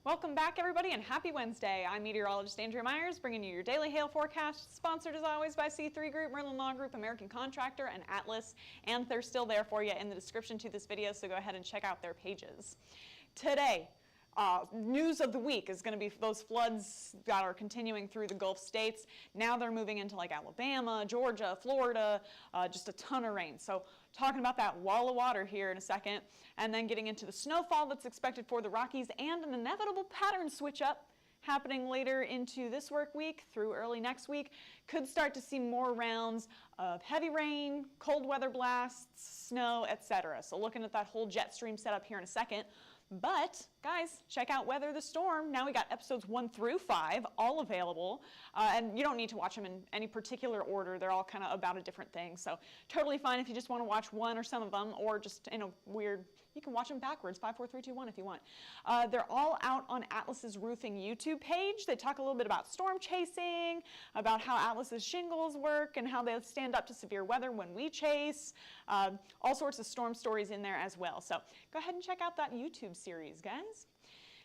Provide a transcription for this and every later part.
Welcome back, everybody, and happy Wednesday. I'm meteorologist Andrea Myers, bringing you your daily hail forecast, sponsored as always by C3 Group, Merlin Law Group, American Contractor, and Atlas. And they're still there for you in the description to this video, so go ahead and check out their pages. Today, news of the week is going to be those floods that are continuing through the Gulf states. Now they're moving into like Alabama, Georgia, Florida, just a ton of rain. So talking about that wall of water here in a second, and then getting into the snowfall that's expected for the Rockies and an inevitable pattern switch up happening later into this work week through early next week. Could start to see more rounds of heavy rain, cold weather blasts, snow, etc. So looking at that whole jet stream setup here in a second. But guys, check out Weather the Storm. Now we got episodes 1 through 5 all available, and you don't need to watch them in any particular order. They're all kind of about a different thing, so totally fine if you just want to watch one or some of them, or just in a weird, you can watch them backwards, 5, 4, 3, 2, 1 if you want. They're all out on Atlas's roofing YouTube page. They talk a little bit about storm chasing, about how Atlas's shingles work, and how they stand up to severe weather when we chase. All sorts of storm stories in there as well. So go ahead and check out that YouTube series, guys.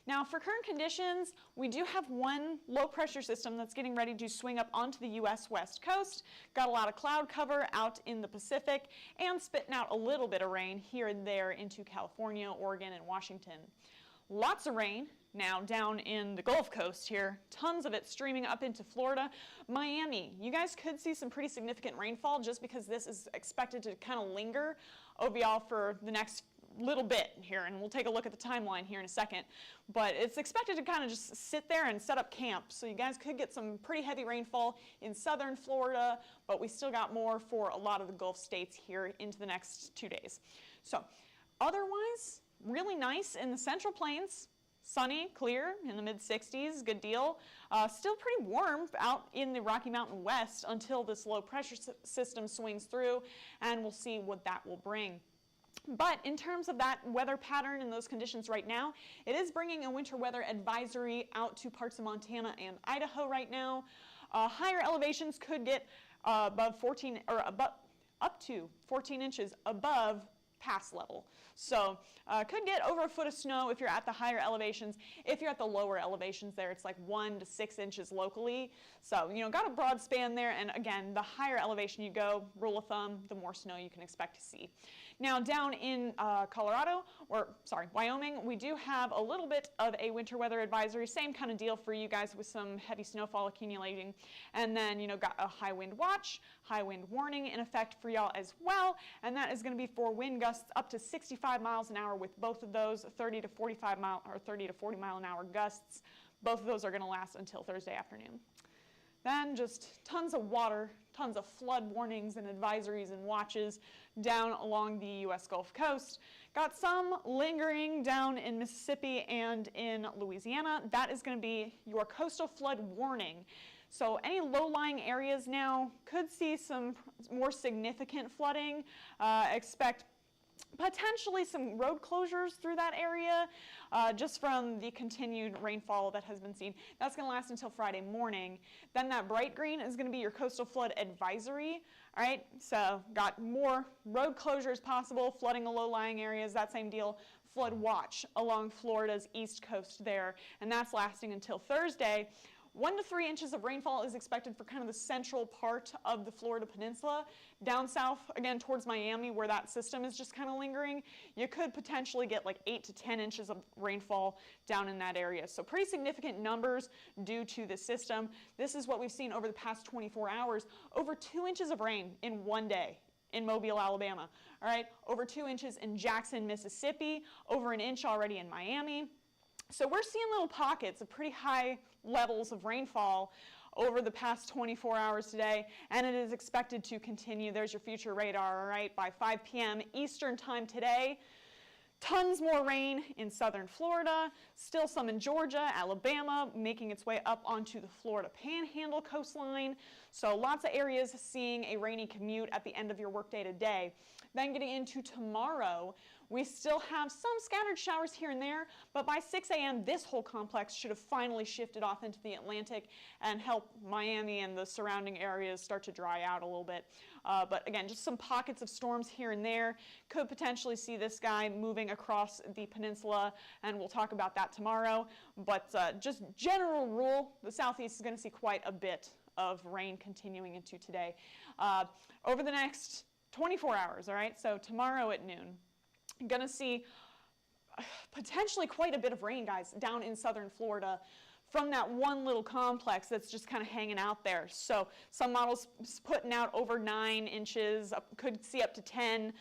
Now for current conditions, we do have one low pressure system that's getting ready to swing up onto the U.S. West Coast. Got a lot of cloud cover out in the Pacific and spitting out a little bit of rain here and there into California, Oregon, and Washington. Lots of rain now down in the Gulf Coast here, tons of it streaming up into Florida. Miami, you guys could see some pretty significant rainfall just because this is expected to kind of linger over y'all for the next little bit here, and we'll take a look at the timeline here in a second. But it's expected to kind of just sit there and set up camp, so you guys could get some pretty heavy rainfall in southern Florida, but we still got more for a lot of the Gulf states here into the next 2 days. So otherwise, really nice in the Central Plains. Sunny, clear, in the mid-60s, good deal. Still pretty warm out in the Rocky Mountain West until this low pressure system swings through, and we'll see what that will bring. But in terms of that weather pattern and those conditions right now, it is bringing a winter weather advisory out to parts of Montana and Idaho right now. Higher elevations could get above 14 or up to 14 inches above pass level. So could get over a foot of snow if you're at the higher elevations. If you're at the lower elevations there, it's like 1 to 6 inches locally. So, you know, got a broad span there. And again, the higher elevation you go, rule of thumb, the more snow you can expect to see. Now down in Wyoming, we do have a little bit of a winter weather advisory. Same kind of deal for you guys with some heavy snowfall accumulating. And then, you know, got a high wind watch, high wind warning in effect for y'all as well. And that is going to be for wind gusts up to 65 miles an hour with both of those 30 to 40 mile an hour gusts. Both of those are going to last until Thursday afternoon. Then just tons of water, tons of flood warnings and advisories and watches down along the U.S. Gulf Coast. Got some lingering down in Mississippi and in Louisiana. That is going to be your coastal flood warning. So any low-lying areas now could see some more significant flooding. Expect potentially some road closures through that area just from the continued rainfall that has been seen. That's going to last until Friday morning. Then that bright green is going to be your coastal flood advisory. All right, so got more road closures possible, flooding of low-lying areas, that same deal. Flood watch along Florida's east coast there, and that's lasting until Thursday. 1 to 3 inches of rainfall is expected for kind of the central part of the Florida Peninsula. Down south, again, towards Miami, where that system is just kind of lingering, you could potentially get like 8 to 10 inches of rainfall down in that area. So pretty significant numbers due to the system. This is what we've seen over the past 24 hours. Over 2 inches of rain in one day in Mobile, Alabama. All right, over 2 inches in Jackson, Mississippi, over an inch already in Miami. So we're seeing little pockets of pretty high levels of rainfall over the past 24 hours today, and it is expected to continue. There's your future radar, all right, by 5 p.m. Eastern time today. Tons more rain in southern Florida, still some in Georgia, Alabama, making its way up onto the Florida Panhandle coastline. So lots of areas seeing a rainy commute at the end of your workday today. Then getting into tomorrow, We still have some scattered showers here and there, but by 6 a.m. this whole complex should have finally shifted off into the Atlantic and help Miami and the surrounding areas start to dry out a little bit. But again, just some pockets of storms here and there. Could potentially see this guy moving across the peninsula, and we'll talk about that tomorrow. But just general rule, the southeast is going to see quite a bit of rain continuing into today. Over the next 24 hours, all right? So tomorrow at noon, I'm going to see potentially quite a bit of rain, guys, down in southern Florida from that one little complex that's just kind of hanging out there. So some models putting out over 9 inches, could see up to 10,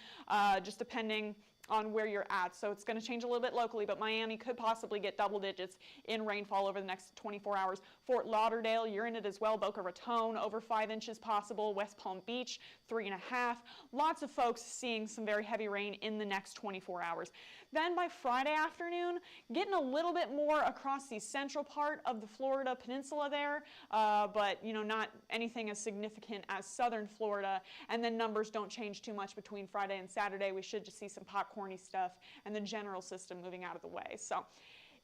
just depending on where you're at. So it's going to change a little bit locally, but Miami could possibly get double digits in rainfall over the next 24 hours. Fort Lauderdale, you're in it as well. Boca Raton, over 5 inches possible. West Palm Beach, 3.5. Lots of folks seeing some very heavy rain in the next 24 hours. Then by Friday afternoon, getting a little bit more across the central part of the Florida peninsula there, but not anything as significant as southern Florida. And then numbers don't change too much between Friday and Saturday. We should just see some popcorny stuff and the general system moving out of the way. So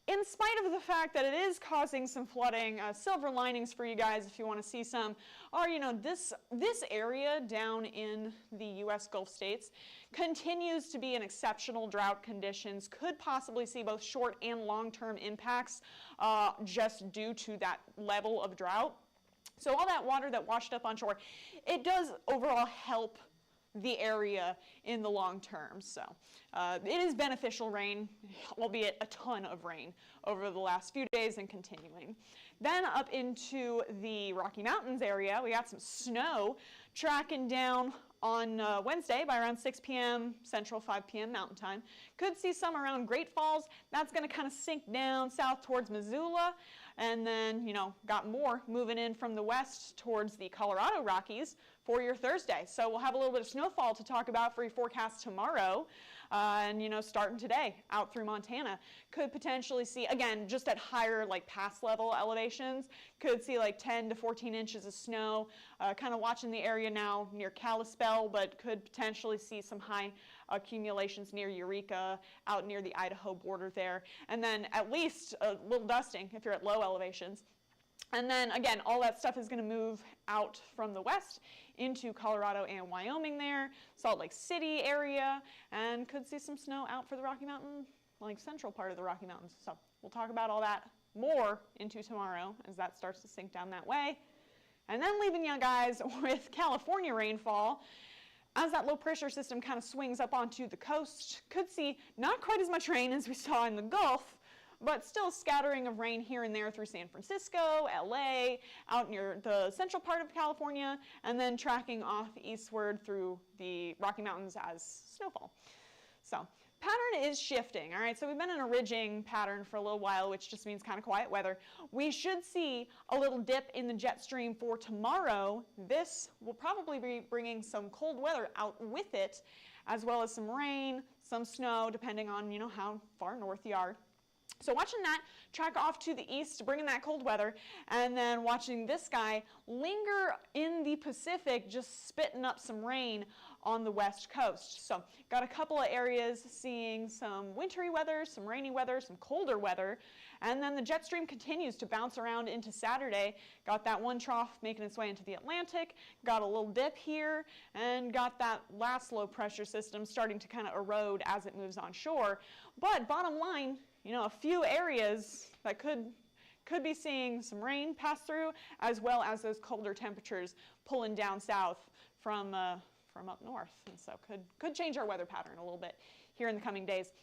in spite of the fact that it is causing some flooding, silver linings for you guys if you want to see some are, this area down in the U.S. Gulf states continues to be in exceptional drought conditions, could possibly see both short and long-term impacts just due to that level of drought. So all that water that washed up on shore, it does overall help the area in the long term. So it is beneficial rain, albeit a ton of rain over the last few days and continuing. Then up into the Rocky Mountains area, we got some snow tracking down on Wednesday by around 6 p.m. Central, 5 p.m. Mountain Time. Could see some around Great Falls. That's going to kind of sink down south towards Missoula. And then, got more moving in from the west towards the Colorado Rockies for your Thursday. So we'll have a little bit of snowfall to talk about for your forecast tomorrow. And, starting today out through Montana. Could potentially see, again, just at higher, pass level elevations, could see 10 to 14 inches of snow. Kind of watching the area now near Kalispell, but could potentially see some high accumulations near Eureka, out near the Idaho border there. And then at least a little dusting if you're at low elevations. And then, again, all that stuff is going to move out from the west into Colorado and Wyoming there, Salt Lake City area, and could see some snow out for the Rocky Mountain, central part of the Rocky Mountains. So we'll talk about all that more into tomorrow as that starts to sink down that way. And then leaving you guys with California rainfall. As that low pressure system kind of swings up onto the coast, could see not quite as much rain as we saw in the Gulf, but still a scattering of rain here and there through San Francisco, LA, out near the central part of California, and then tracking off eastward through the Rocky Mountains as snowfall. So pattern is shifting, all right? So we've been in a ridging pattern for a little while, which just means kind of quiet weather. We should see a little dip in the jet stream for tomorrow. This will probably be bringing some cold weather out with it, as well as some rain, some snow, depending on, how far north you are. So watching that track off to the east, bringing that cold weather, and then watching this guy linger in the Pacific, just spitting up some rain on the west coast. So got a couple of areas seeing some wintry weather, some rainy weather, some colder weather, and then the jet stream continues to bounce around into Saturday. Got that one trough making its way into the Atlantic, got a little dip here, and got that last low pressure system starting to kind of erode as it moves on shore. But bottom line, a few areas that could be seeing some rain pass through, as well as those colder temperatures pulling down south from up north. And so could change our weather pattern a little bit here in the coming days.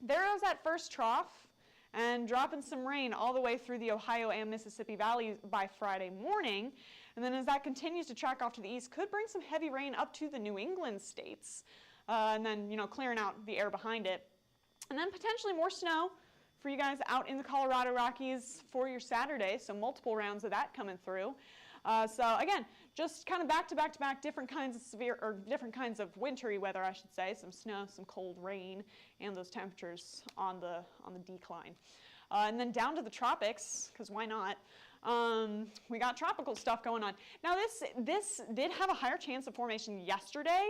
There is that first trough and dropping some rain all the way through the Ohio and Mississippi valleys by Friday morning. And then as that continues to track off to the east, could bring some heavy rain up to the New England states, and then, clearing out the air behind it. And then potentially more snow for you guys out in the Colorado Rockies for your Saturday, so multiple rounds of that coming through. So again, just kind of back to back, different kinds of wintry weather, I should say, some snow, some cold rain, and those temperatures on the decline. And then down to the tropics, because why not? We got tropical stuff going on. Now this did have a higher chance of formation yesterday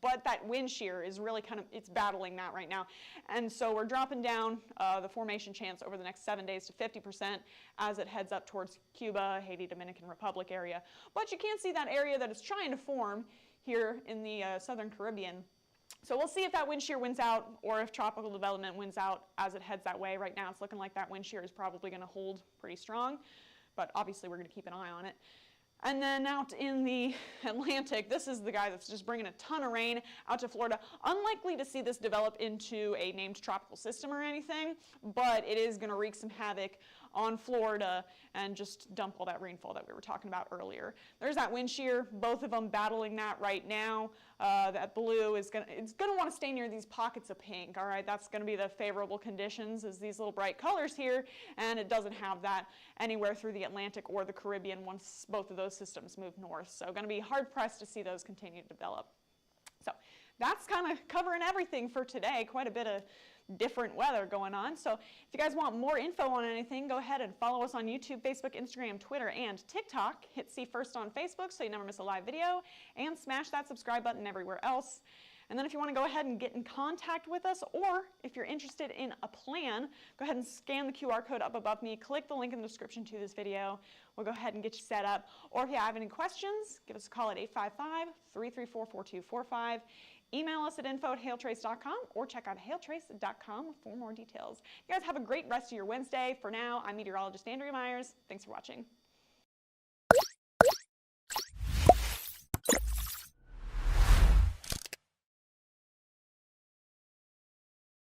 but that wind shear is really it's battling that right now. And so we're dropping down the formation chance over the next 7 days to 50% as it heads up towards Cuba, Haiti, Dominican Republic area. But you can see that area that is trying to form here in the southern Caribbean. So we'll see if that wind shear wins out or if tropical development wins out as it heads that way. Right now it's looking like that wind shear is probably going to hold pretty strong, but obviously we're going to keep an eye on it. And then out in the Atlantic, this is the guy that's just bringing a ton of rain out to Florida. Unlikely to see this develop into a named tropical system or anything, but it is going to wreak some havoc on Florida and just dump all that rainfall that we were talking about earlier. There's that wind shear, both of them battling that right now. That blue is going to want to stay near these pockets of pink, all right? That's going to be the favorable conditions is these little bright colors here, and it doesn't have that anywhere through the Atlantic or the Caribbean once both of those systems move north. So going to be hard-pressed to see those continue to develop. So that's kind of covering everything for today. Quite a bit of different weather going on. So if you guys want more info on anything, go ahead and follow us on YouTube, Facebook, Instagram, Twitter, and TikTok. Hit See First on Facebook so you never miss a live video, and smash that subscribe button everywhere else. And then if you want to go ahead and get in contact with us, or if you're interested in a plan, go ahead and scan the QR code up above me, click the link in the description to this video. We'll go ahead and get you set up. Or if you have any questions, give us a call at 855-334-4245. Email us at info@hailtrace.com or check out hailtrace.com for more details. You guys have a great rest of your Wednesday. For now, I'm meteorologist Andrea Myers. Thanks for watching.